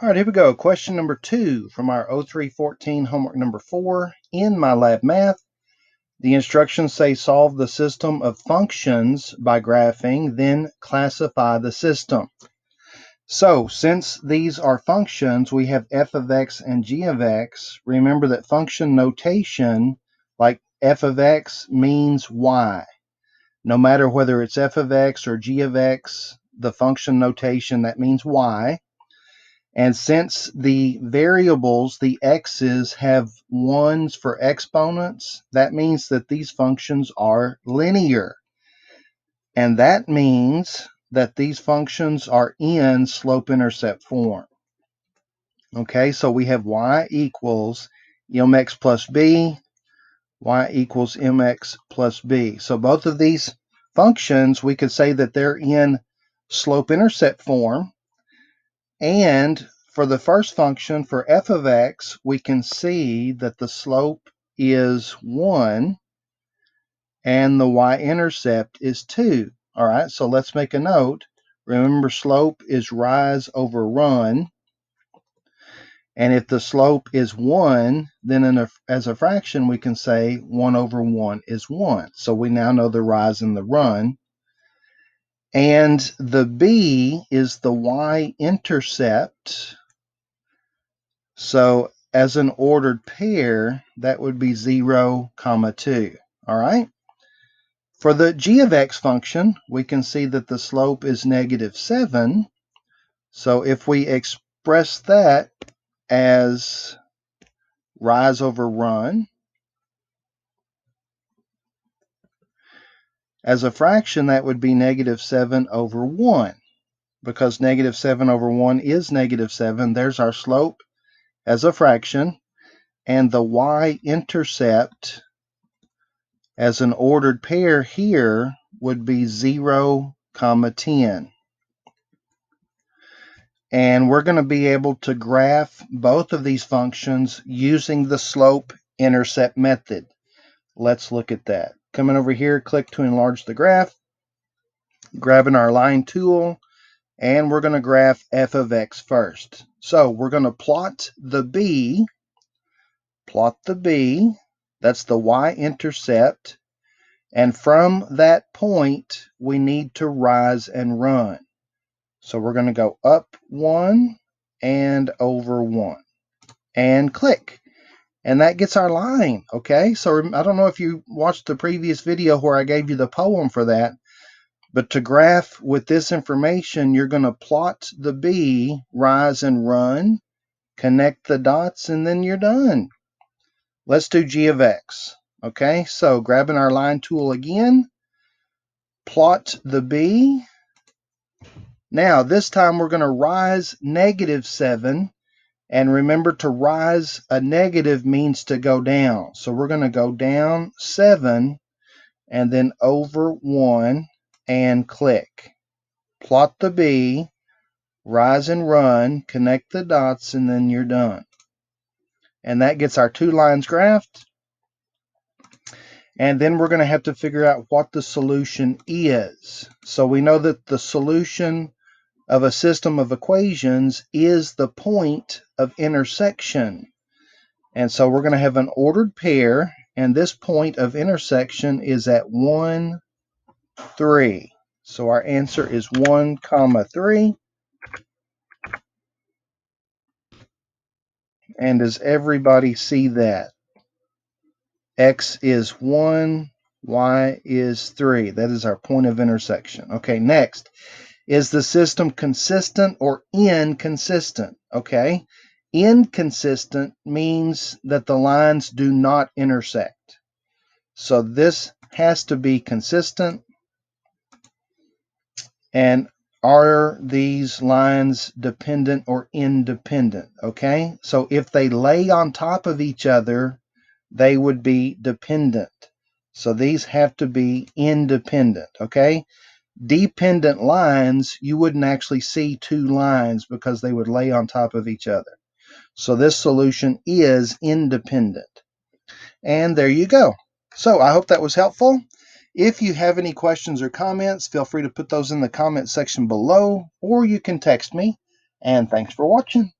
All right, here we go. Question number 2 from our 0314 homework number 4 in MyLab Math. The instructions say solve the system of functions by graphing, then classify the system. So since these are functions, we have f of x and g of x. Remember that function notation, like f of x means y. No matter whether it's f of x or g of x, the function notation, that means y. And since the variables, the x's, have 1s for exponents, that means that these functions are linear. And that means that these functions are in slope-intercept form. Okay, so we have y equals mx plus b, y equals mx plus b. So both of these functions, we could say that they're in slope-intercept form. And for the first function, for f of x, we can see that the slope is 1 and the y-intercept is 2. All right, so let's make a note. Remember, slope is rise over run. And if the slope is 1, then as a fraction, we can say 1 over 1 is 1. So we now know the rise and the run. And the b is the y-intercept. So as an ordered pair, that would be 0, 2. All right. For the g of x function, we can see that the slope is -7. So if we express that as rise over run, as a fraction, that would be -7 over 1. Because -7 over 1 is -7, there's our slope as a fraction. And the y-intercept as an ordered pair here would be 0, 10. And we're going to be able to graph both of these functions using the slope-intercept method. Let's look at that. Coming over here, click to enlarge the graph, grabbing our line tool, and we're going to graph f of x first. So we're going to plot the b, that's the y-intercept, and from that point, we need to rise and run. So we're going to go up 1 and over 1 and click. And that gets our line, okay? So I don't know if you watched the previous video where I gave you the poem for that, but to graph with this information, you're going to plot the b, rise and run, connect the dots, and then you're done. Let's do g of x, okay? So grabbing our line tool again, plot the b. Now, this time we're going to rise -7. And remember, to rise a negative means to go down. So we're going to go down 7 and then over 1 and click. Plot the b, rise and run, connect the dots, and then you're done. And that gets our 2 lines graphed. And then we're going to have to figure out what the solution is. So we know that the solution of a system of equations is the point of intersection. And so we're going to have an ordered pair, and this point of intersection is at 1, 3. So our answer is 1, 3. And does everybody see that? X is 1, Y is 3. That is our point of intersection. Okay, next. Is the system consistent or inconsistent? Okay, inconsistent means that the lines do not intersect. So this has to be consistent. And are these lines dependent or independent? Okay, so if they lay on top of each other, they would be dependent. So these have to be independent. Okay, dependent lines, you wouldn't actually see 2 lines because they would lay on top of each other. So this solution is independent. And there you go. So I hope that was helpful. If you have any questions or comments, feel free to put those in the comment section below, or you can text me. And thanks for watching.